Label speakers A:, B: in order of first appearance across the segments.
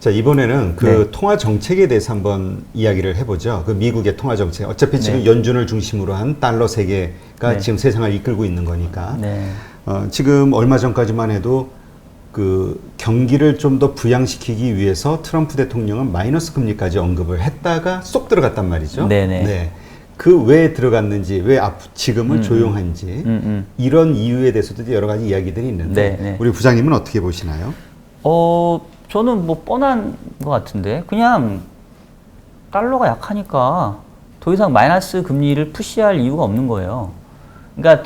A: 자, 이번에는 그
B: 네.
A: 통화 정책에 대해서 한번 이야기를 해보죠. 그 미국의 통화 정책. 어차피 지금
B: 네.
A: 연준을 중심으로 한 달러 세계가
B: 네.
A: 지금 세상을 이끌고 있는 거니까.
B: 네.
A: 지금 얼마 전까지만 해도 그 경기를 좀 더 부양시키기 위해서 트럼프 대통령은 마이너스 금리까지 언급을 했다가 쏙 들어갔단 말이죠.
B: 네네.
A: 네. 그 왜 들어갔는지, 왜 지금은 조용한지 이런 이유에 대해서도 여러 가지 이야기들이 있는데
B: 네네.
A: 우리 부장님은 어떻게 보시나요?
B: 저는 뭐 뻔한 것 같은데 그냥 달러가 약하니까 더 이상 마이너스 금리를 푸시할 이유가 없는 거예요. 그러니까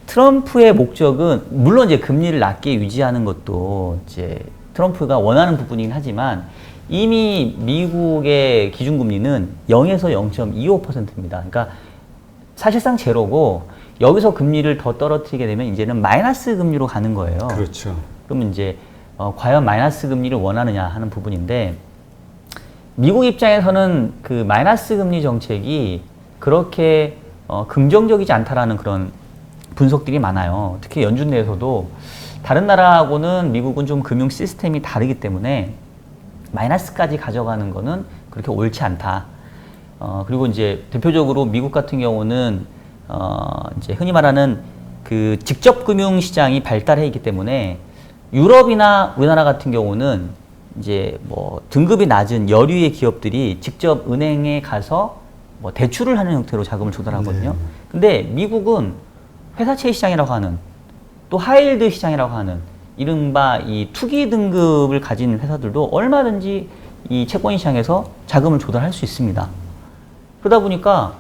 B: 트럼프의 목적은 물론 이제 금리를 낮게 유지하는 것도 이제 트럼프가 원하는 부분이긴 하지만 이미 미국의 기준금리는 0에서 0.25%입니다. 그러니까 사실상 제로고 여기서 금리를 더 떨어뜨리게 되면 이제는 마이너스 금리로 가는 거예요.
A: 그렇죠.
B: 그러면 이제 과연 마이너스 금리를 원하느냐 하는 부분인데 미국 입장에서는 그 마이너스 금리 정책이 그렇게 긍정적이지 않다라는 그런 분석들이 많아요. 특히 연준 내에서도 다른 나라하고는 미국은 좀 금융 시스템이 다르기 때문에 마이너스까지 가져가는 거는 그렇게 옳지 않다. 그리고 이제 대표적으로 미국 같은 경우는 이제 흔히 말하는 그 직접 금융 시장이 발달해 있기 때문에 유럽이나 우리나라 같은 경우는 이제 뭐 등급이 낮은 여류의 기업들이 직접 은행에 가서 뭐 대출을 하는 형태로 자금을 조달하거든요.
A: 네.
B: 근데 미국은 회사채 시장이라고 하는 또 하이힐드 시장이라고 하는 이른바 이 투기 등급을 가진 회사들도 얼마든지 이 채권 시장에서 자금을 조달할 수 있습니다. 그러다 보니까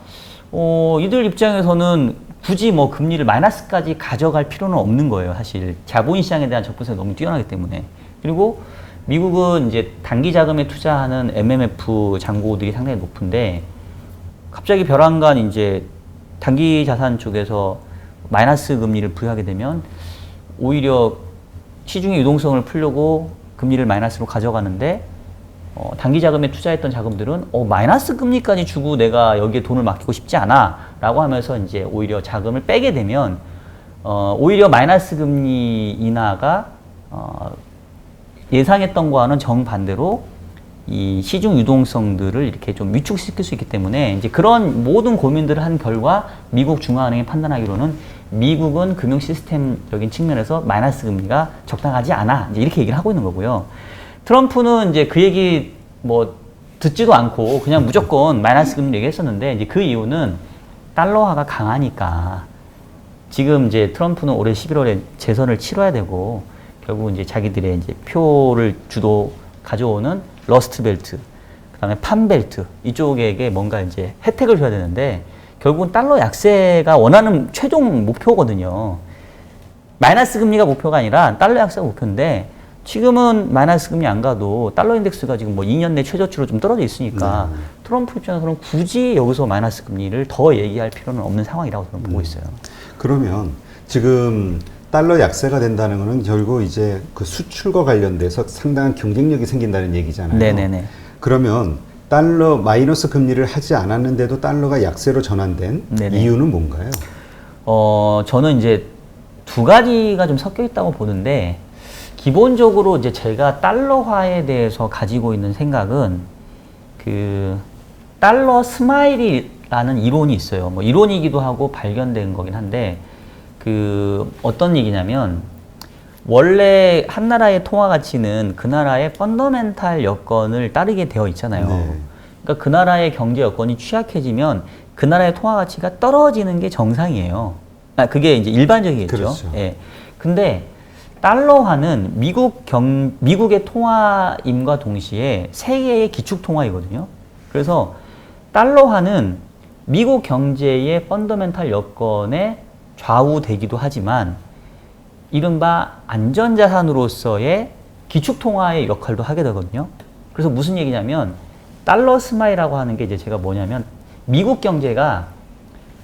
B: 이들 입장에서는 굳이 뭐 금리를 마이너스까지 가져갈 필요는 없는 거예요. 사실 자본 시장에 대한 접근성이 너무 뛰어나기 때문에. 그리고 미국은 이제 단기 자금에 투자하는 MMF 잔고들이 상당히 높은데 갑자기 벼랑간 이제 단기 자산 쪽에서 마이너스 금리를 부여하게 되면 오히려 시중의 유동성을 풀려고 금리를 마이너스로 가져가는데 단기 자금에 투자했던 자금들은 마이너스 금리까지 주고 내가 여기에 돈을 맡기고 싶지 않아 라고 하면서 이제 오히려 자금을 빼게 되면 오히려 마이너스 금리 인하가 예상했던 거와는 정반대로 이 시중 유동성들을 이렇게 좀 위축시킬 수 있기 때문에 이제 그런 모든 고민들을 한 결과 미국 중앙은행이 판단하기로는 미국은 금융 시스템적인 측면에서 마이너스 금리가 적당하지 않아 이제 이렇게 얘기를 하고 있는 거고요. 트럼프는 이제 그 얘기 뭐 듣지도 않고 그냥 무조건 마이너스 금리 얘기했었는데 이제 그 이유는 달러화가 강하니까 지금 이제 트럼프는 올해 11월에 재선을 치러야 되고 결국 이제 자기들의 이제 표를 주도 가져오는 러스트벨트, 그다음에 판벨트 이쪽에게 뭔가 이제 혜택을 줘야 되는데 결국은 달러 약세가 원하는 최종 목표거든요. 마이너스 금리가 목표가 아니라 달러 약세가 목표인데 지금은 마이너스 금리 안 가도 달러 인덱스가 지금 뭐 2년 내 최저치로 좀 떨어져 있으니까 트럼프 입장에서는 굳이 여기서 마이너스 금리를 더 얘기할 필요는 없는 상황이라고 저는 보고 있어요.
A: 그러면 지금 달러 약세가 된다는 것은 결국 이제 그 수출과 관련돼서 상당한 경쟁력이 생긴다는 얘기잖아요.
B: 네네네.
A: 그러면 달러 마이너스 금리를 하지 않았는데도 달러가 약세로 전환된
B: 네네.
A: 이유는 뭔가요?
B: 저는 이제 두 가지가 좀 섞여 있다고 보는데 기본적으로 이제 제가 달러화에 대해서 가지고 있는 생각은 그 달러 스마일이라는 이론이 있어요. 뭐 이론이기도 하고 발견된 거긴 한데 그 어떤 얘기냐면 원래 한 나라의 통화 가치는 그 나라의 펀더멘탈 여건을 따르게 되어 있잖아요.
A: 네.
B: 그러니까 그 나라의 경제 여건이 취약해지면 그 나라의 통화 가치가 떨어지는 게 정상이에요. 그게 이제 일반적이겠죠.
A: 그렇죠.
B: 예. 근데 달러화는 미국의 통화임과 동시에 세계의 기축 통화이거든요. 그래서 달러화는 미국 경제의 펀더멘탈 여건에 좌우되기도 하지만 이른바 안전자산으로서의 기축통화의 역할도 하게 되거든요. 그래서 무슨 얘기냐면 달러 스마일이라고 하는 게 이제 제가 뭐냐면 미국 경제가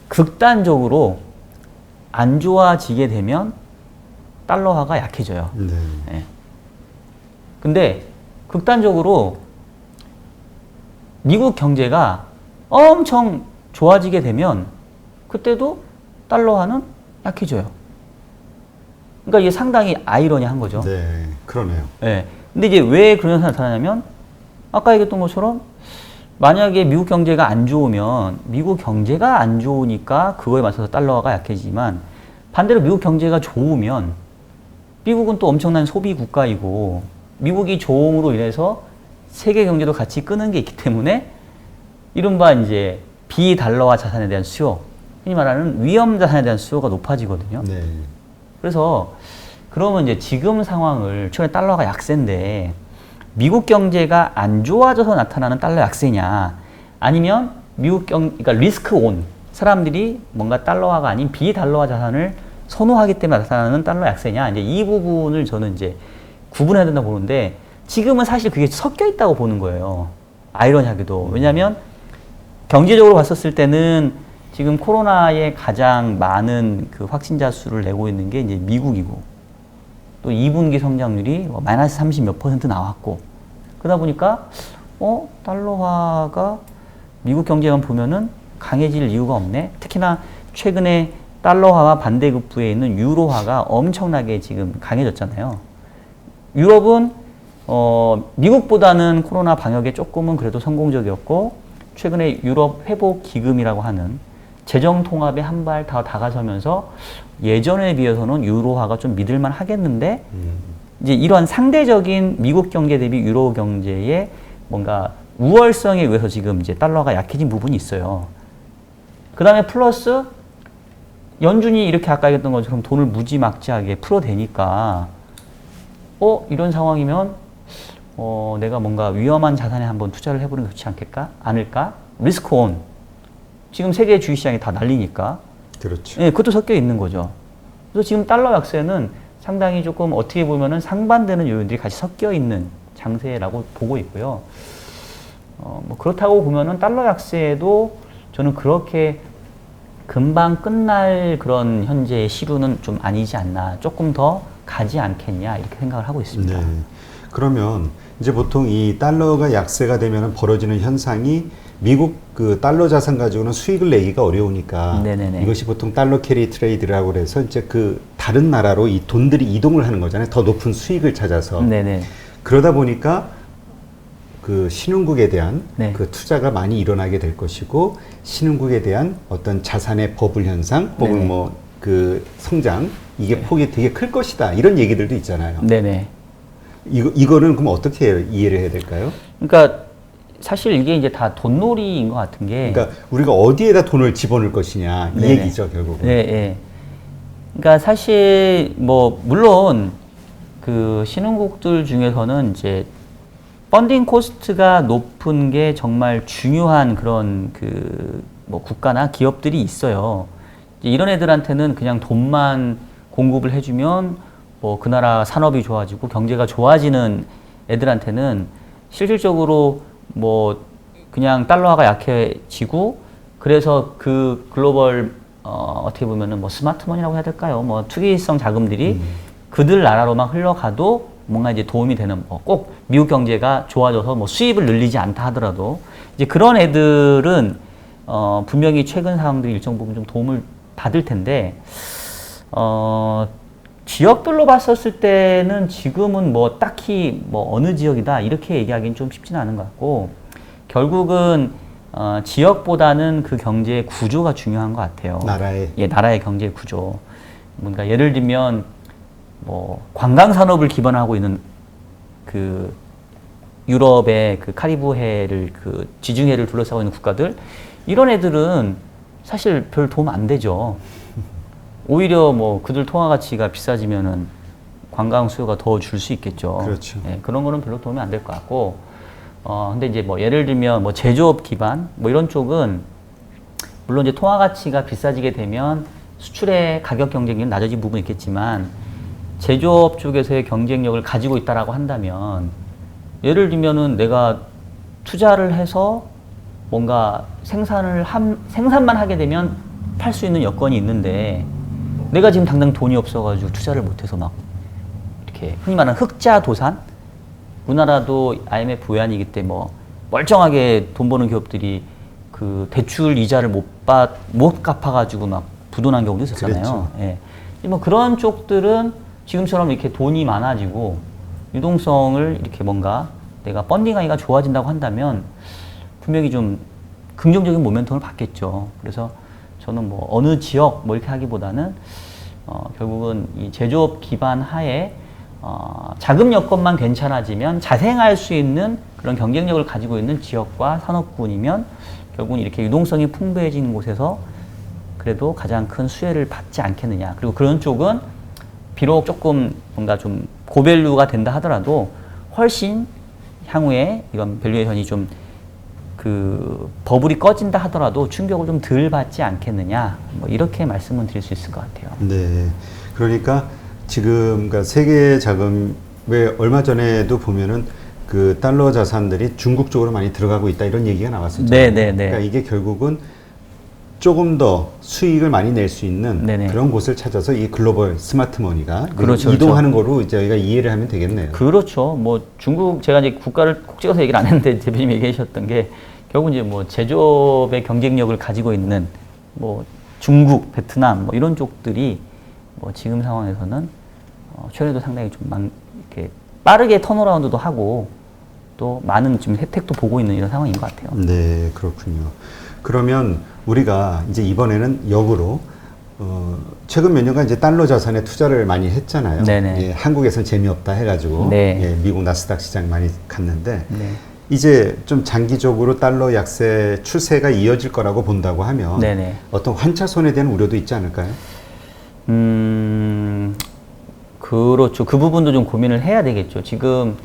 B: 극단적으로 안 좋아지게 되면 달러화가 약해져요.
A: 네.
B: 네. 근데 극단적으로 미국 경제가 엄청 좋아지게 되면 그때도 달러화는 약해져요. 그러니까 이게 상당히 아이러니한 거죠.
A: 네, 그러네요.
B: 예. 근데 이제 왜 그런 현상이 나타나냐면 아까 얘기했던 것처럼 만약에 미국 경제가 안 좋으면 미국 경제가 안 좋으니까 그거에 맞서서 달러가 약해지지만 반대로 미국 경제가 좋으면 미국은 또 엄청난 소비 국가이고 미국이 좋음으로 인해서 세계 경제도 같이 끄는 게 있기 때문에 이른바 이제 비달러화 자산에 대한 수요, 흔히 말하는 위험 자산에 대한 수요가 높아지거든요.
A: 네.
B: 그래서 그러면 이제 지금 상황을 최근에 달러가 약세인데 미국 경제가 안 좋아져서 나타나는 달러 약세냐 아니면 그러니까 리스크 온 사람들이 뭔가 달러화가 아닌 비달러화 자산을 선호하기 때문에 나타나는 달러 약세냐 이제 이 부분을 저는 이제 구분해야 된다고 보는데 지금은 사실 그게 섞여 있다고 보는 거예요. 아이러니하게도. 왜냐하면 경제적으로 봤었을 때는 지금 코로나에 가장 많은 그 확진자 수를 내고 있는 게 이제 미국이고 또 2분기 성장률이 마이너스 30 몇 % 나왔고 그러다 보니까 달러화가 미국 경제만 보면은 강해질 이유가 없네. 특히나 최근에 달러화와 반대급부에 있는 유로화가 엄청나게 지금 강해졌잖아요. 유럽은 미국보다는 코로나 방역에 조금은 그래도 성공적이었고 최근에 유럽 회복 기금이라고 하는 재정 통합에 한 발 더 다가서면서 예전에 비해서는 유로화가 좀 믿을만 하겠는데 이제 이런 상대적인 미국 경제 대비 유로 경제의 뭔가 우월성에 의해서 지금 이제 달러가 약해진 부분이 있어요. 그 다음에 플러스 연준이 이렇게 아까 얘기했던 것처럼 돈을 무지막지하게 풀어대니까 이런 상황이면 내가 뭔가 위험한 자산에 한번 투자를 해보는 게 좋지 않을까? 리스크 온. 지금 세계 주식시장이 다 날리니까.
A: 그렇죠.
B: 예, 그것도 섞여 있는 거죠. 그래서 지금 달러 약세는 상당히 조금 어떻게 보면은 상반되는 요인들이 같이 섞여 있는 장세라고 보고 있고요. 뭐 그렇다고 보면은 달러 약세도 저는 그렇게 금방 끝날 그런 현재의 시류는 좀 아니지 않나. 조금 더 가지 않겠냐 이렇게 생각을 하고 있습니다.
A: 네. 그러면 이제 보통 이 달러가 약세가 되면 벌어지는 현상이 미국 그 달러 자산 가지고는 수익을 내기가 어려우니까
B: 네네네.
A: 이것이 보통 달러 캐리 트레이드라고 해서 이제 그 다른 나라로 이 돈들이 이동을 하는 거잖아요. 더 높은 수익을 찾아서.
B: 네네.
A: 그러다 보니까 그 신흥국에 대한
B: 네.
A: 그 투자가 많이 일어나게 될 것이고 신흥국에 대한 어떤 자산의 버블 현상 혹은
B: 네네.
A: 뭐 그 성장 이게 폭이 되게 클 것이다 이런 얘기들도 있잖아요.
B: 네네.
A: 이거는 그럼 어떻게 이해를 해야 될까요?
B: 그러니까 사실 이게 이제 다 돈놀이인 것 같은 게.
A: 그러니까 우리가 어디에다 돈을 집어넣을 것이냐 이
B: 네네.
A: 얘기죠 결국은.
B: 네, 네. 그러니까 사실 뭐 물론 그 신흥국들 중에서는 이제 펀딩 코스트가 높은 게 정말 중요한 그런 그 뭐 국가나 기업들이 있어요. 이제 이런 애들한테는 그냥 돈만 공급을 해주면 뭐 그 나라 산업이 좋아지고 경제가 좋아지는 애들한테는 실질적으로 뭐 그냥 달러화가 약해지고 그래서 그 글로벌 어떻게 보면은 뭐 스마트머니라고 해야 될까요? 뭐 투기성 자금들이 그들 나라로만 흘러가도 뭔가 이제 도움이 되는 뭐 꼭 미국 경제가 좋아져서 뭐 수입을 늘리지 않다 하더라도 이제 그런 애들은 분명히 최근 상황들이 일정 부분 좀 도움을 받을 텐데 지역별로 봤었을 때는 지금은 뭐 딱히 뭐 어느 지역이다 이렇게 얘기하기는 좀 쉽지는 않은 것 같고 결국은 지역보다는 그 경제의 구조가 중요한 것 같아요. 나라의 경제 구조. 뭔가 예를 들면 뭐 관광 산업을 기반하고 있는 그 유럽의 그 카리브해를 그 지중해를 둘러싸고 있는 국가들 이런 애들은 사실 별 도움 안 되죠. 오히려 뭐 그들 통화 가치가 비싸지면은 관광 수요가 더 줄 수 있겠죠.
A: 그렇죠.
B: 네, 그런 거는 별로 도움이 안 될 것 같고. 근데 이제 뭐 예를 들면 뭐 제조업 기반 뭐 이런 쪽은 물론 이제 통화 가치가 비싸지게 되면 수출의 가격 경쟁력은 낮아진 부분이 있겠지만 제조업 쪽에서의 경쟁력을 가지고 있다라고 한다면 예를 들면은 내가 투자를 해서 뭔가 생산만 하게 되면 팔 수 있는 여건이 있는데 내가 지금 당장 돈이 없어가지고 투자를 못해서 막 이렇게 흔히 말하는 흑자 도산? 우리나라도 IMF 외환위기 때 뭐 멀쩡하게 돈 버는 기업들이 그 대출 이자를 못 갚아가지고 막 부도난 경우도 있었잖아요.
A: 그랬죠.
B: 예. 뭐 그런 쪽들은 지금처럼 이렇게 돈이 많아지고 유동성을 이렇게 뭔가 내가 펀딩하기가 좋아진다고 한다면 분명히 좀 긍정적인 모멘텀을 받겠죠. 그래서 저는 뭐 어느 지역 뭐 이렇게 하기보다는 결국은 이 제조업 기반 하에 자금 여건만 괜찮아지면 자생할 수 있는 그런 경쟁력을 가지고 있는 지역과 산업군이면 결국은 이렇게 유동성이 풍부해진 곳에서 그래도 가장 큰 수혜를 받지 않겠느냐. 그리고 그런 쪽은 비록 조금 뭔가 좀 고밸류가 된다 하더라도 훨씬 향후에 이런 밸류에이션이 좀 그 버블이 꺼진다 하더라도 충격을 좀 덜 받지 않겠느냐. 뭐 이렇게 말씀을 드릴 수 있을 것 같아요.
A: 네. 그러니까 지금 그러니까 세계 자금에 얼마 전에도 보면은 그 달러 자산들이 중국 쪽으로 많이 들어가고 있다 이런 얘기가 나왔었잖아요.
B: 네네네.
A: 그러니까 이게 결국은 조금 더 수익을 많이 낼 수 있는
B: 네네.
A: 그런 곳을 찾아서 이 글로벌 스마트 머니가
B: 그렇죠,
A: 이동하는 거로 이제 저희가 이해를 하면 되겠네요.
B: 그렇죠. 뭐 중국 제가 이제 국가를 콕 찍어서 얘기를 안 했는데 대표님이 얘기하셨던 게 결국 이제 뭐 제조업의 경쟁력을 가지고 있는 뭐 중국, 베트남 뭐 이런 쪽들이 뭐 지금 상황에서는 최근에도 상당히 좀 이렇게 빠르게 턴어라운드도 하고 또 많은 지금 혜택도 보고 있는 이런 상황인 것 같아요.
A: 네, 그렇군요. 그러면 우리가 이제 이번에는 역으로 최근 몇 년간 이제 달러 자산에 투자를 많이 했잖아요.
B: 네네.
A: 예, 한국에서는 재미없다 해가지고
B: 네.
A: 예, 미국 나스닥 시장 많이 갔는데
B: 네.
A: 이제 좀 장기적으로 달러 약세 추세가 이어질 거라고 본다고 하면
B: 네네.
A: 어떤 환차손에 대한 우려도 있지 않을까요?
B: 그렇죠. 그 부분도 좀 고민을 해야 되겠죠. 지금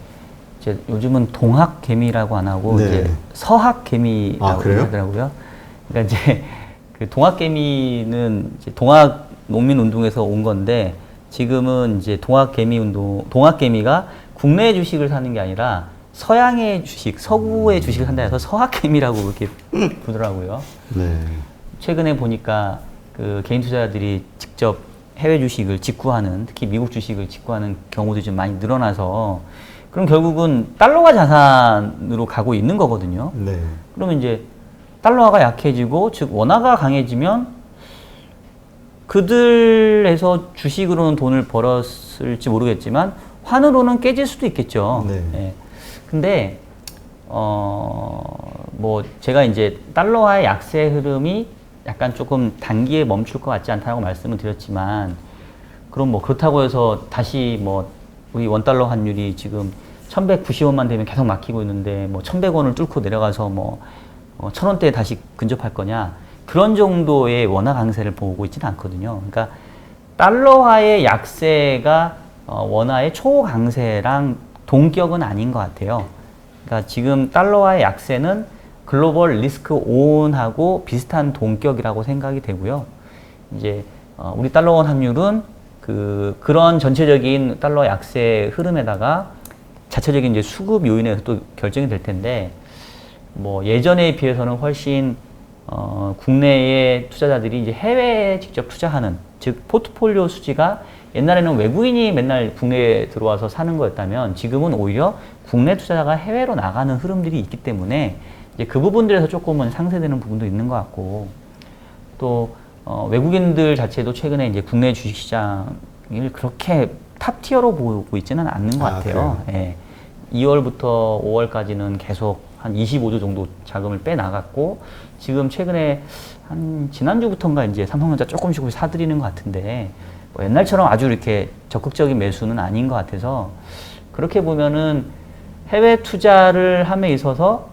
B: 이제 요즘은 동학 개미라고 안 하고
A: 네.
B: 이제 서학 개미라고
A: 그래요?
B: 하더라고요. 그러니까 이제 그 동학 개미는 이제 동학 농민 운동에서 온 건데 지금은 이제 동학 개미가 국내 주식을 사는 게 아니라 서양의 주식, 서구의 주식을 산다 해서 서학 개미라고 이렇게 부르더라고요.
A: 네.
B: 최근에 보니까 그 개인 투자자들이 직접 해외 주식을 직구하는, 특히 미국 주식을 직구하는 경우도 좀 많이 늘어나서 그럼 결국은 달러가 자산으로 가고 있는 거거든요.
A: 네.
B: 그러면 이제 달러가 약해지고 즉 원화가 강해지면 그들에서 주식으로는 돈을 벌었을지 모르겠지만 환으로는 깨질 수도 있겠죠.
A: 네.
B: 예. 근데 뭐 제가 이제 달러화의 약세 흐름이 약간 조금 단기에 멈출 것 같지 않다고 말씀을 드렸지만 그럼 뭐 그렇다고 해서 다시 뭐 우리 원달러 환율이 지금 1190원만 되면 계속 막히고 있는데 뭐 1100원을 뚫고 내려가서 뭐 1000원대에 다시 근접할 거냐 그런 정도의 원화 강세를 보고 있지는 않거든요. 그러니까 달러화의 약세가 원화의 초강세랑 동격은 아닌 것 같아요. 그러니까 지금 달러화의 약세는 글로벌 리스크 온하고 비슷한 동격이라고 생각이 되고요. 이제 우리 달러원 환율은 그런 전체적인 달러 약세 흐름에다가 자체적인 이제 수급 요인에서 또 결정이 될 텐데 뭐 예전에 비해서는 훨씬 국내의 투자자들이 이제 해외에 직접 투자하는 즉 포트폴리오 수지가 옛날에는 외국인이 맨날 국내에 들어와서 사는 거였다면 지금은 오히려 국내 투자자가 해외로 나가는 흐름들이 있기 때문에 이제 그 부분들에서 조금은 상쇄되는 부분도 있는 것 같고 또 외국인들 자체도 최근에 이제 국내 주식시장을 그렇게 탑티어로 보고 있지는 않는 것 같아요. 예. 2월부터 5월까지는 계속 한 25조 정도 자금을 빼 나갔고 지금 최근에 한 지난주부터인가 이제 삼성전자 조금씩 사들이는 것 같은데 뭐 옛날처럼 아주 이렇게 적극적인 매수는 아닌 것 같아서 그렇게 보면은 해외 투자를 함에 있어서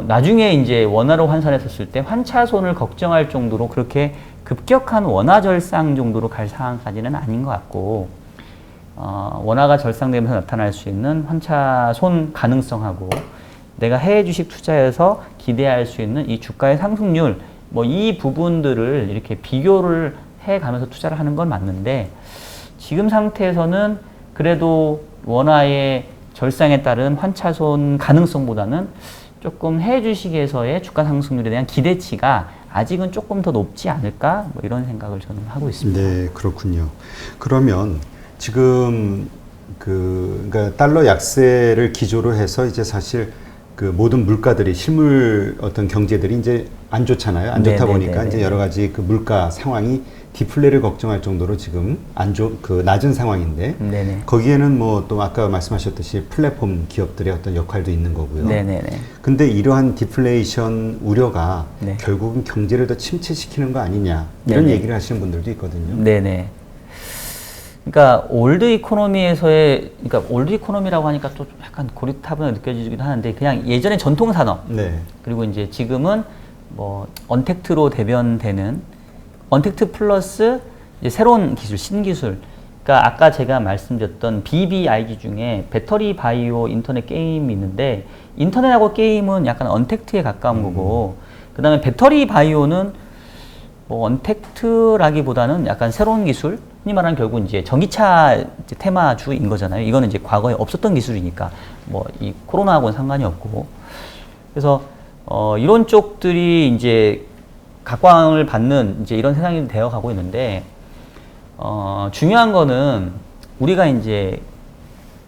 B: 나중에 이제 원화로 환산했었을 때 환차손을 걱정할 정도로 그렇게 급격한 원화 절상 정도로 갈 상황까지는 아닌 것 같고 원화가 절상되면서 나타날 수 있는 환차손 가능성하고 내가 해외 주식 투자에서 기대할 수 있는 이 주가의 상승률 뭐 이 부분들을 이렇게 비교를 해가면서 투자를 하는 건 맞는데 지금 상태에서는 그래도 원화의 절상에 따른 환차손 가능성보다는 조금 해외 주식에서의 주가 상승률에 대한 기대치가 아직은 조금 더 높지 않을까 뭐 이런 생각을 저는 하고 있습니다.
A: 네, 그렇군요. 그러면 지금 그러니까 달러 약세를 기조로 해서 이제 사실 그 모든 물가들이 실물 어떤 경제들이 이제 안 좋잖아요. 안 좋다 보니까 이제 여러 가지 그 물가 상황이 디플레를 걱정할 정도로 지금 그 낮은 상황인데
B: 네네.
A: 거기에는 뭐 또 아까 말씀하셨듯이 플랫폼 기업들의 어떤 역할도 있는 거고요.
B: 네네네.
A: 근데 이러한 디플레이션 우려가
B: 네.
A: 결국은 경제를 더 침체시키는 거 아니냐 이런
B: 네네.
A: 얘기를 하시는 분들도 있거든요.
B: 네네. 그러니까 올드 이코노미에서의 그러니까 올드 이코노미라고 하니까 또 약간 고리타분하게 느껴지기도 하는데 그냥 예전에 전통 산업
A: 네.
B: 그리고 이제 지금은 뭐 언택트로 대변되는 언택트 플러스 이제 새로운 기술, 신기술. 그러니까 아까 제가 말씀드렸던 BBIG 중에 배터리 바이오 인터넷 게임이 있는데 인터넷하고 게임은 약간 언택트에 가까운 거고 그다음에 배터리 바이오는 뭐 언택트라기보다는 약간 새로운 기술, 흔히 말하는 결국 이제 전기차 이제 테마주인 거잖아요. 이거는 이제 과거에 없었던 기술이니까 뭐 이 코로나하고는 상관이 없고. 그래서 이런 쪽들이 이제 각광을 받는 이제 이런 세상이 되어 가고 있는데 중요한 거는 우리가 이제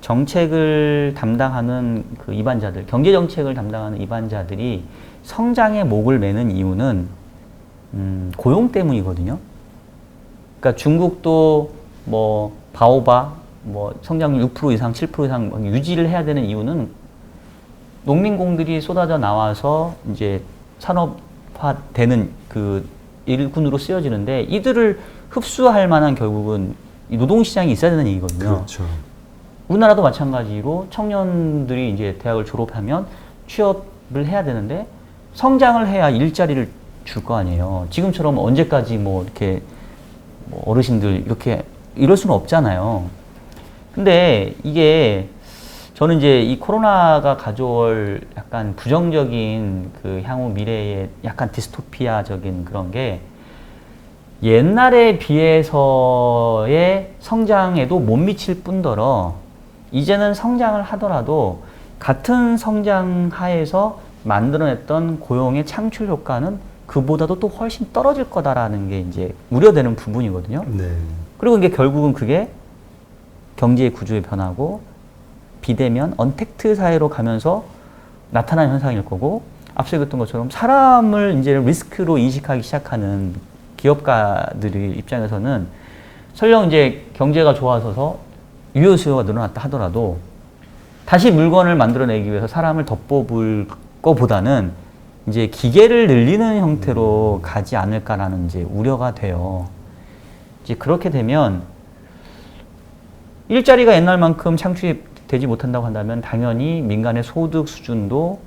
B: 정책을 담당하는 그 입안자들, 경제 정책을 담당하는 입안자들이 성장의 목을 매는 이유는 고용 때문이거든요. 그러니까 중국도 뭐 바오바 뭐 성장률 6% 이상, 7% 이상 유지를 해야 되는 이유는 농민공들이 쏟아져 나와서 이제 산업화되는 그 일꾼으로 쓰여지는데 이들을 흡수할 만한 결국은 이 노동시장이 있어야 되는 얘기거든요.
A: 그렇죠.
B: 우리나라도 마찬가지로 청년들이 이제 대학을 졸업하면 취업을 해야 되는데 성장을 해야 일자리를 줄 거 아니에요. 지금처럼 언제까지 뭐 이렇게 뭐 어르신들 이렇게 이럴 수는 없잖아요. 근데 이게 저는 이제 이 코로나가 가져올 약간 부정적인 그 향후 미래의 약간 디스토피아적인 그런 게 옛날에 비해서의 성장에도 못 미칠 뿐더러 이제는 성장을 하더라도 같은 성장 하에서 만들어냈던 고용의 창출 효과는 그보다도 또 훨씬 떨어질 거다라는 게 이제 우려되는 부분이거든요.
A: 네.
B: 그리고 이게 결국은 그게 경제의 구조의 변화고 비대면 언택트 사회로 가면서 나타나는 현상일 거고 앞서 얘기했던 것처럼 사람을 이제 리스크로 인식하기 시작하는 기업가들의 입장에서는 설령 이제 경제가 좋아져서 유효 수요가 늘어났다 하더라도 다시 물건을 만들어내기 위해서 사람을 더 뽑을 거보다는 이제 기계를 늘리는 형태로 가지 않을까라는 이제 우려가 돼요. 이제 그렇게 되면 일자리가 옛날만큼 창출이 되지 못한다고 한다면 당연히 민간의 소득 수준도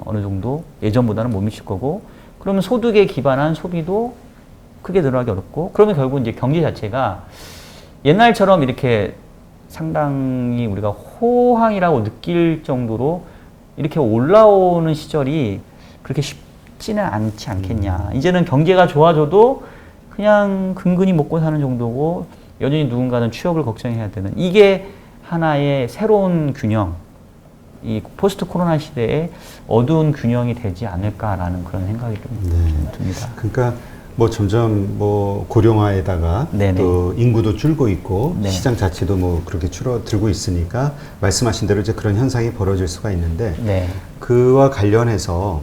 B: 어느 정도 예전보다는 못 미칠 거고 그러면 소득에 기반한 소비도 크게 늘어나기 어렵고 그러면 결국 이제 경제 자체가 옛날처럼 이렇게 상당히 우리가 호황이라고 느낄 정도로 이렇게 올라오는 시절이 그렇게 쉽지는 않지 않겠냐. 이제는 경제가 좋아져도 그냥 근근히 먹고 사는 정도고 여전히 누군가는 취업을 걱정해야 되는 이게 하나의 새로운 균형, 이 포스트 코로나 시대에 어두운 균형이 되지 않을까라는 그런 생각이 좀 듭니다.
A: 그러니까 뭐 점점 뭐 고령화에다가
B: 네네.
A: 또 인구도 줄고 있고
B: 네.
A: 시장 자체도 뭐 그렇게 줄어들고 있으니까 말씀하신 대로 이제 그런 현상이 벌어질 수가 있는데
B: 네.
A: 그와 관련해서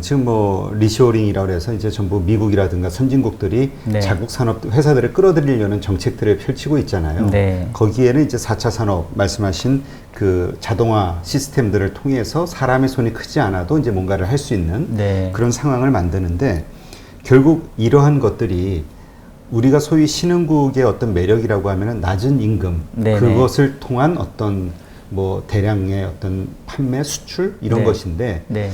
A: 지금 뭐 리쇼어링이라고 해서 이제 전부 미국이라든가 선진국들이
B: 네.
A: 자국 산업 회사들을 끌어들이려는 정책들을 펼치고 있잖아요.
B: 네.
A: 거기에는 이제 4차 산업 말씀하신 그 자동화 시스템들을 통해서 사람의 손이 크지 않아도 이제 뭔가를 할 수 있는
B: 네.
A: 그런 상황을 만드는데 결국 이러한 것들이 우리가 소위 신흥국의 어떤 매력이라고 하면은 낮은 임금
B: 네네.
A: 그것을 통한 어떤 뭐 대량의 어떤 판매 수출 이런
B: 네.
A: 것인데
B: 네.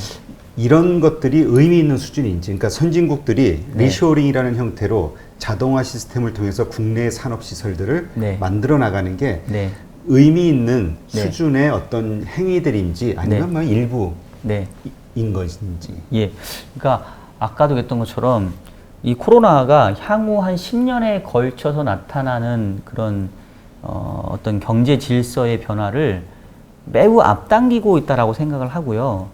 A: 이런 것들이 의미 있는 수준인지 그러니까 선진국들이
B: 네.
A: 리쇼어링이라는 형태로 자동화 시스템을 통해서 국내 산업 시설들을
B: 네.
A: 만들어 나가는 게
B: 네.
A: 의미 있는
B: 네.
A: 수준의 어떤 행위들인지 아니면
B: 네.
A: 뭐 일부인
B: 네.
A: 것인지.
B: 예. 그러니까 아까도 했던 것처럼 이 코로나가 향후 한 10년에 걸쳐서 나타나는 그런 어떤 경제 질서의 변화를 매우 앞당기고 있다라고 생각을 하고요.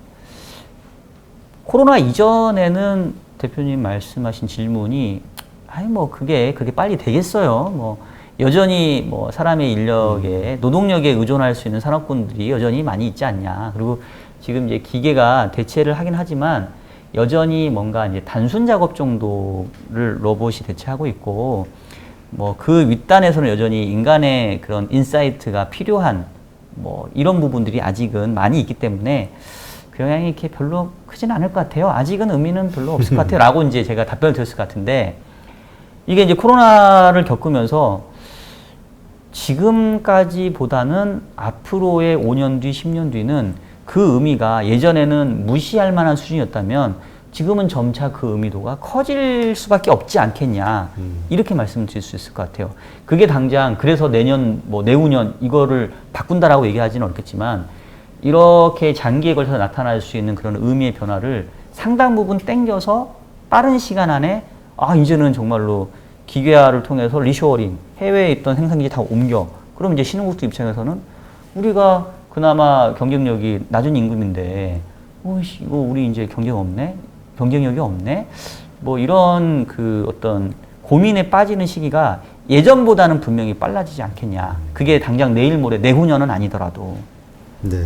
B: 코로나 이전에는 대표님 말씀하신 질문이 아니 뭐 그게 그렇게 빨리 되겠어요. 뭐 여전히 뭐 사람의 인력에 노동력에 의존할 수 있는 산업군들이 여전히 많이 있지 않냐. 그리고 지금 이제 기계가 대체를 하긴 하지만 여전히 뭔가 이제 단순 작업 정도를 로봇이 대체하고 있고 뭐 그 윗단에서는 여전히 인간의 그런 인사이트가 필요한 뭐 이런 부분들이 아직은 많이 있기 때문에 그 영향이 이렇게 별로 크진 않을 것 같아요. 아직은 의미는 별로 없을 것 같아요. 라고 이제 제가 답변을 드렸을 것 같은데 이게 이제 코로나를 겪으면서 지금까지보다는 앞으로의 5년 뒤, 10년 뒤는 그 의미가 예전에는 무시할 만한 수준이었다면 지금은 점차 그 의미도가 커질 수밖에 없지 않겠냐. 이렇게 말씀을 드릴 수 있을 것 같아요. 그게 당장 그래서 내년, 뭐 내후년 이거를 바꾼다라고 얘기하지는 않겠지만 이렇게 장기에 걸쳐서 나타날 수 있는 그런 의미의 변화를 상당 부분 땡겨서 빠른 시간 안에 이제는 정말로 기계화를 통해서 리쇼어링, 해외에 있던 생산기지 다 옮겨. 그럼 이제 신흥국들 입장에서는 우리가 그나마 경쟁력이 낮은 임금인데, 이거 우리 이제 경쟁력이 없네? 뭐 이런 그 어떤 고민에 빠지는 시기가 예전보다는 분명히 빨라지지 않겠냐. 그게 당장 내일 모레, 내후년은 아니더라도.
A: 네.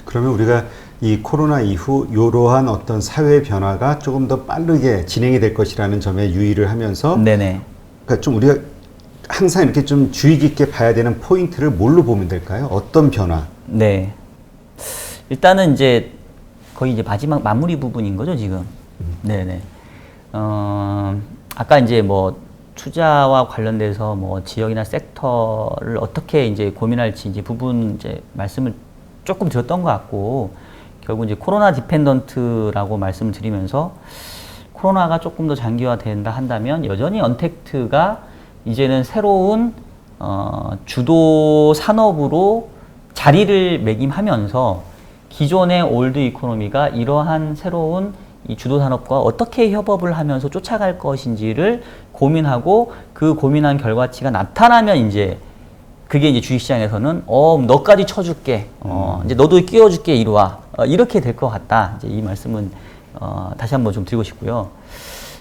A: 그러면 우리가 이 코로나 이후 이러한 어떤 사회 변화가 조금 더 빠르게 진행이 될 것이라는 점에 유의를 하면서
B: 네네.
A: 그러니까 좀 우리가 항상 이렇게 좀 주의 깊게 봐야 되는 포인트를 뭘로 보면 될까요? 어떤 변화?
B: 네. 일단은 이제 거의 이제 마지막 마무리 부분인 거죠, 지금. 네네. 아까 이제 뭐 투자와 관련돼서 뭐 지역이나 섹터를 어떻게 이제 고민할지 이제 부분 이제 말씀을 조금 드렸던 것 같고 결국 이제 코로나 디펜던트라고 말씀을 드리면서 코로나가 조금 더 장기화된다 한다면 여전히 언택트가 이제는 새로운 주도 산업으로 자리를 매김하면서 기존의 올드 이코노미가 이러한 새로운 이 주도 산업과 어떻게 협업을 하면서 쫓아갈 것인지를 고민하고 그 고민한 결과치가 나타나면 이제 그게 이제 주식시장에서는 너까지 쳐줄게, 이제 너도 끼워줄게 이리 와, 이렇게 될 것 같다. 이제 이 말씀은 다시 한번 좀 드리고 싶고요.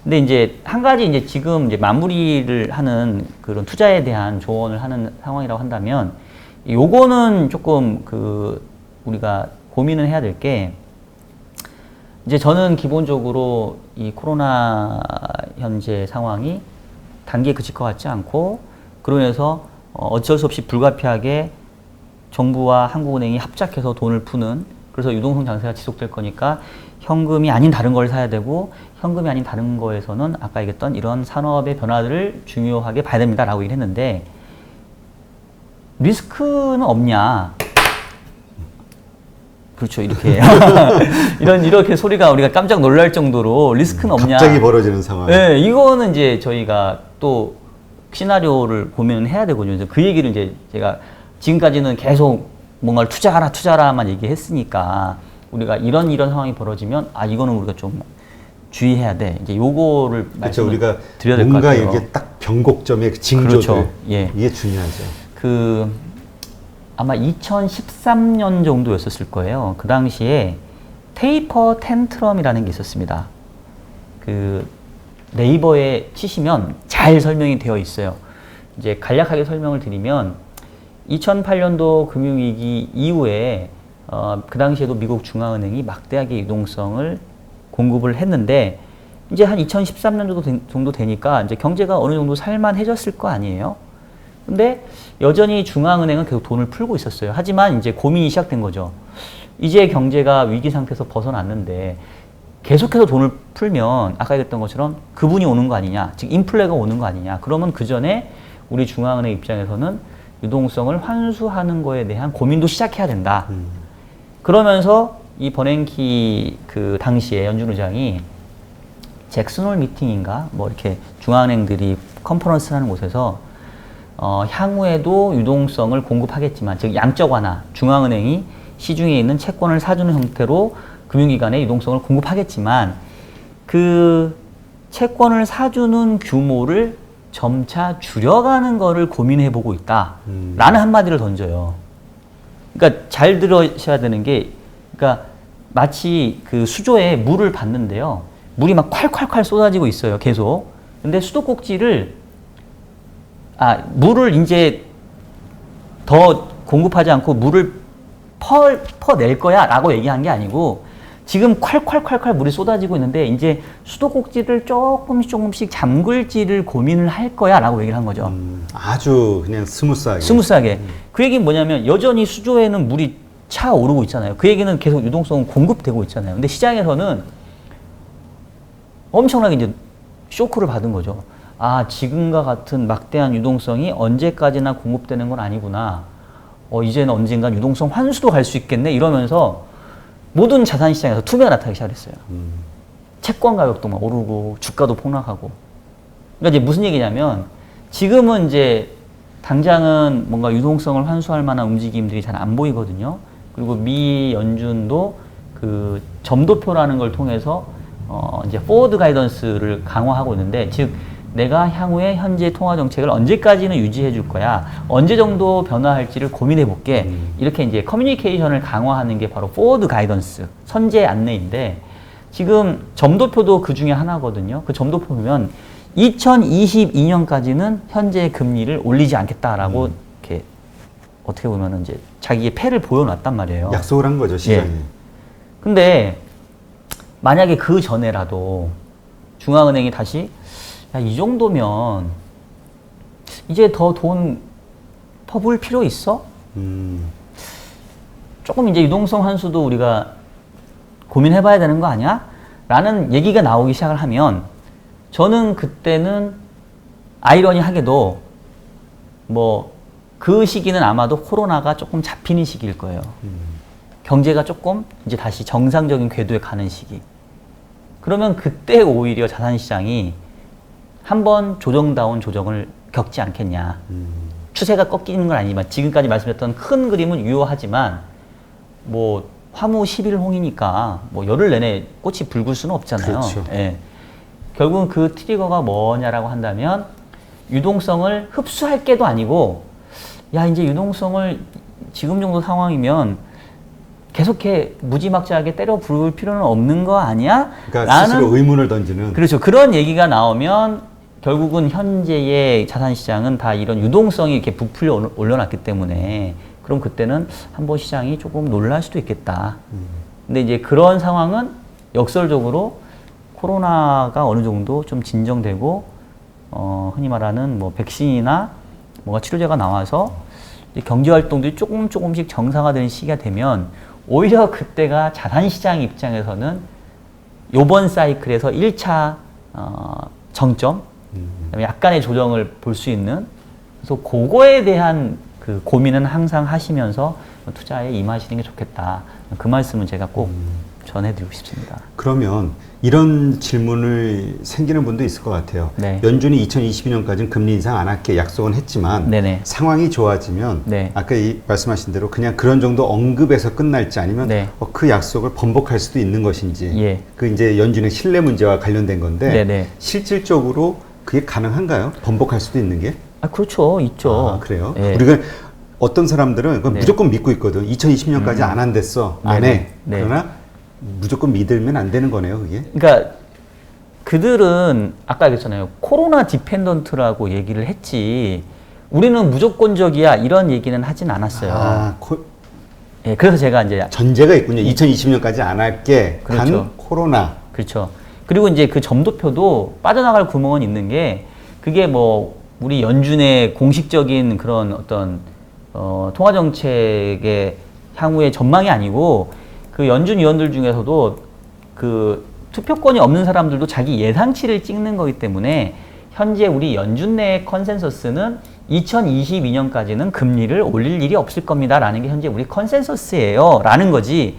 B: 근데 이제 한 가지 이제 지금 이제 마무리를 하는 그런 투자에 대한 조언을 하는 상황이라고 한다면 요거는 조금 그 우리가 고민을 해야 될 게 이제 저는 기본적으로 이 코로나 현재 상황이 단기에 그칠 것 같지 않고 그로 인해서 어쩔 수 없이 불가피하게 정부와 한국은행이 합작해서 돈을 푸는 그래서 유동성 장세가 지속될 거니까 현금이 아닌 다른 걸 사야 되고 현금이 아닌 다른 거에서는 아까 얘기했던 이런 산업의 변화들을 중요하게 봐야 됩니다라고 얘기를 했는데 리스크는 없냐? 그렇죠. 이렇게 이렇게 소리가 우리가 깜짝 놀랄 정도로 리스크는 없냐?
A: 갑자기 벌어지는 상황.
B: 네, 이거는 이제 저희가 또 시나리오를 고민을 해야 되거든요. 그래서 그 얘기를 이제 제가 지금까지는 계속 뭔가를 투자하라만 얘기했으니까 우리가 이런 상황이 벌어지면 이거는 우리가 좀 주의해야 돼. 이제 요거를
A: 그렇죠. 우리가
B: 드려야 될 것
A: 뭔가
B: 같아요.
A: 이렇게 딱 변곡점의 징조들.
B: 그렇죠. 예.
A: 이게 중요하죠.
B: 아마 2013년 정도였었을 거예요. 그 당시에 테이퍼 텐트럼이라는 게 있었습니다. 네이버에 치시면 잘 설명이 되어 있어요. 이제 간략하게 설명을 드리면 2008년도 금융위기 이후에 그 당시에도 미국 중앙은행이 막대하게 유동성을 공급을 했는데 이제 한 2013년 정도 되니까 이제 경제가 어느 정도 살만해졌을 거 아니에요. 근데 여전히 중앙은행은 계속 돈을 풀고 있었어요. 하지만 이제 고민이 시작된 거죠. 이제 경제가 위기 상태에서 벗어났는데 계속해서 돈을 풀면 아까 얘기했던 것처럼 그분이 오는 거 아니냐, 즉 인플레가 오는 거 아니냐. 그러면 그 전에 우리 중앙은행 입장에서는 유동성을 환수하는 거에 대한 고민도 시작해야 된다. 그러면서 이 버냉키 그 당시에 연준 의장이 잭슨홀 미팅인가 뭐 이렇게 중앙은행들이 컨퍼런스를 하는 곳에서 향후에도 유동성을 공급하겠지만, 즉 양적 완화, 중앙은행이 시중에 있는 채권을 사주는 형태로 금융기관에 유동성을 공급하겠지만 그 채권을 사주는 규모를 점차 줄여가는 거를 고민해보고 있다라는 한마디를 던져요. 그러니까 잘 들으셔야 되는 게, 그러니까 마치 그 수조에 물을 받는데요. 물이 막 콸콸콸 쏟아지고 있어요. 계속. 근데 수도꼭지를 물을 이제 더 공급하지 않고 물을 퍼낼 거야 라고 얘기한 게 아니고 지금 콸콸콸콸 물이 쏟아지고 있는데 이제 수도꼭지를 조금씩 잠글지를 고민을 할 거야 라고 얘기를 한 거죠.
A: 아주 그냥 스무스하게.
B: 스무스하게. 그 얘기는 뭐냐면 여전히 수조에는 물이 차오르고 있잖아요. 그 얘기는 계속 유동성은 공급되고 있잖아요. 근데 시장에서는 엄청나게 이제 쇼크를 받은 거죠. 지금과 같은 막대한 유동성이 언제까지나 공급되는 건 아니구나. 이제는 언젠간 유동성 환수도 갈 수 있겠네. 이러면서 모든 자산시장에서 투매가 나타나기 시작했어요. 채권 가격도 막 오르고 주가도 폭락하고. 그러니까 이제 무슨 얘기냐면 지금은 이제 당장은 뭔가 유동성을 환수할 만한 움직임들이 잘 안 보이거든요. 그리고 미 연준도 그 점도표라는 걸 통해서 이제 포워드 가이던스를 강화하고 있는데 즉 내가 향후에 현재 통화 정책을 언제까지는 유지해 줄 거야. 언제 정도 변화할지를 고민해 볼게. 이렇게 이제 커뮤니케이션을 강화하는 게 바로 포워드 가이던스, 선제 안내인데 지금 점도표도 그 중에 하나거든요. 그 점도표 보면 2022년까지는 현재 금리를 올리지 않겠다라고 이렇게 어떻게 보면 이제 자기의 패를 보여놨단 말이에요.
A: 약속을 한 거죠, 시장이.
B: 예. 근데 만약에 그 전에라도 중앙은행이 다시 이 정도면 이제 더 돈 퍼부을 필요 있어? 조금 이제 유동성 환수도 우리가 고민해봐야 되는 거 아니야? 라는 얘기가 나오기 시작을 하면 저는 그때는 아이러니하게도 그 시기는 아마도 코로나가 조금 잡히는 시기일 거예요. 경제가 조금 이제 다시 정상적인 궤도에 가는 시기. 그러면 그때 오히려 자산시장이 한번 조정다운 조정을 겪지 않겠냐. 추세가 꺾이는 건 아니지만 지금까지 말씀드렸던 큰 그림은 유효하지만 화무 11홍이니까 열흘 내내 꽃이 붉을 수는 없잖아요.
A: 그렇죠.
B: 예. 결국은 그 트리거가 뭐냐라고 한다면 유동성을 흡수할 게도 아니고 이제 유동성을 지금 정도 상황이면 계속해 무지막지하게 때려 부을 필요는 없는 거 아니야?
A: 그러니까 스스로 의문을 던지는.
B: 그렇죠. 그런 얘기가 나오면 결국은 현재의 자산시장은 다 이런 유동성이 이렇게 부풀려 올려놨기 때문에 그럼 그때는 한번 시장이 조금 놀랄 수도 있겠다. 근데 이제 그런 상황은 역설적으로 코로나가 어느 정도 좀 진정되고 흔히 말하는 백신이나 뭔가 치료제가 나와서 이제 경제 활동들이 조금씩 정상화되는 시기가 되면 오히려 그때가 자산시장 입장에서는 요번 사이클에서 1차 정점, 그다음에 약간의 조정을 볼 수 있는, 그래서 그거에 대한 그 고민은 항상 하시면서 투자에 임하시는 게 좋겠다. 그 말씀은 제가 꼭 전해드리고 싶습니다.
A: 그러면 이런 질문을 생기는 분도 있을 것 같아요.
B: 네.
A: 연준이 2022년까지는 금리 인상 안 할게 약속은 했지만
B: 네네.
A: 상황이 좋아지면
B: 네.
A: 아까 말씀하신 대로 그냥 그런 정도 언급에서 끝날지 아니면
B: 네.
A: 그 약속을 번복할 수도 있는 것인지
B: 예.
A: 그 이제 연준의 신뢰 문제와 관련된 건데
B: 네네.
A: 실질적으로 그게 가능한가요? 번복할 수도 있는 게?
B: 그렇죠. 있죠.
A: 그래요?
B: 예.
A: 우리가 어떤 사람들은 그건
B: 네.
A: 무조건 믿고 있거든. 2020년까지 안 한댔어. 안
B: 네네.
A: 해.
B: 네.
A: 그러나 무조건 믿으면 안 되는 거네요, 그게.
B: 그러니까 그들은 아까 얘기했잖아요. 코로나 디펜던트라고 얘기를 했지. 우리는 무조건적이야 이런 얘기는 하진 않았어요. 예, 그래서 제가 이제
A: 전제가 있군요. 2020년까지 안 할게.
B: 그렇죠.
A: 단 코로나.
B: 그렇죠. 그리고 이제 그 점도표도 빠져나갈 구멍은 있는 게 그게 우리 연준의 공식적인 그런 어떤 통화 정책의 향후의 전망이 아니고 그 연준 위원들 중에서도 그 투표권이 없는 사람들도 자기 예상치를 찍는 거기 때문에 현재 우리 연준 내 컨센서스는 2022년까지는 금리를 올릴 일이 없을 겁니다. 라는 게 현재 우리 컨센서스예요. 라는 거지.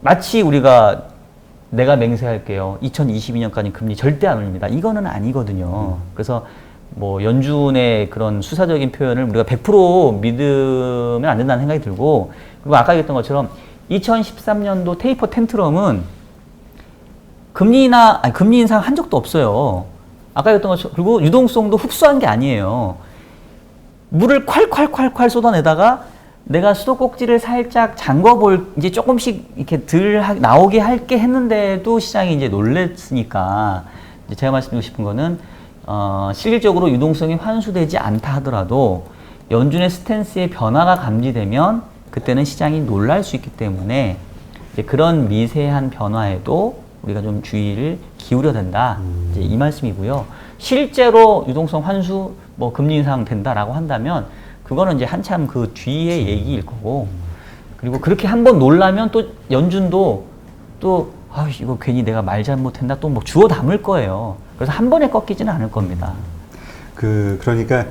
B: 마치 우리가 내가 맹세할게요. 2022년까지 금리 절대 안 올립니다. 이거는 아니거든요. 그래서 연준의 그런 수사적인 표현을 우리가 100% 믿으면 안 된다는 생각이 들고, 그리고 아까 얘기했던 것처럼 2013년도 테이퍼 텐트럼은 금리 인상 한 적도 없어요. 아까 얘기했던 것처럼. 그리고 유동성도 흡수한 게 아니에요. 물을 콸콸콸콸 쏟아내다가 내가 수도꼭지를 살짝 이제 조금씩 이렇게 나오게 할게 했는데도 시장이 이제 놀랬으니까, 이제 제가 말씀드리고 싶은 거는 실질적으로 유동성이 환수되지 않다 하더라도 연준의 스탠스의 변화가 감지되면 그때는 시장이 놀랄 수 있기 때문에 이제 그런 미세한 변화에도 우리가 좀 주의를 기울여야 된다. 이제 이 말씀이고요. 실제로 유동성 환수, 뭐 금리 인상 된다라고 한다면 그거는 이제 한참 그 뒤의 얘기일 거고, 그리고 그렇게 한번 놀라면 또 연준도 또 아, 이거 괜히 내가 말 잘못했나 또 뭐 주워 담을 거예요. 그래서 한 번에 꺾이지는 않을 겁니다.
A: 그러니까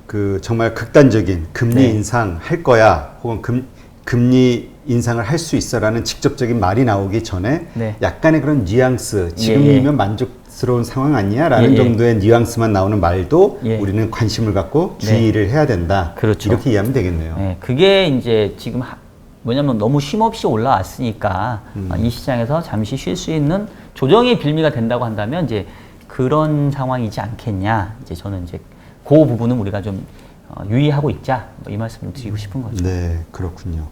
A: 그 정말 극단적인 금리
B: 네.
A: 인상 할 거야, 혹은 금리 인상을 할 수 있어라는 직접적인 말이 나오기 전에
B: 네.
A: 약간의 그런 뉘앙스, 지금이면 만족스러운 상황 아니야? 라는 정도의 뉘앙스만 나오는 말도 우리는 관심을 갖고 주의를 해야 된다.
B: 그렇죠.
A: 이렇게 이해하면 되겠네요.
B: 네, 그게 이제 지금 뭐냐면 너무 쉼없이 올라왔으니까 이 시장에서 잠시 쉴 수 있는 조정의 빌미가 된다고 한다면 이제 그런 상황이지 않겠냐. 이제 저는 이제 그 부분은 우리가 좀 유의하고 있자. 뭐 이 말씀을 드리고 싶은 거죠.
A: 네, 그렇군요.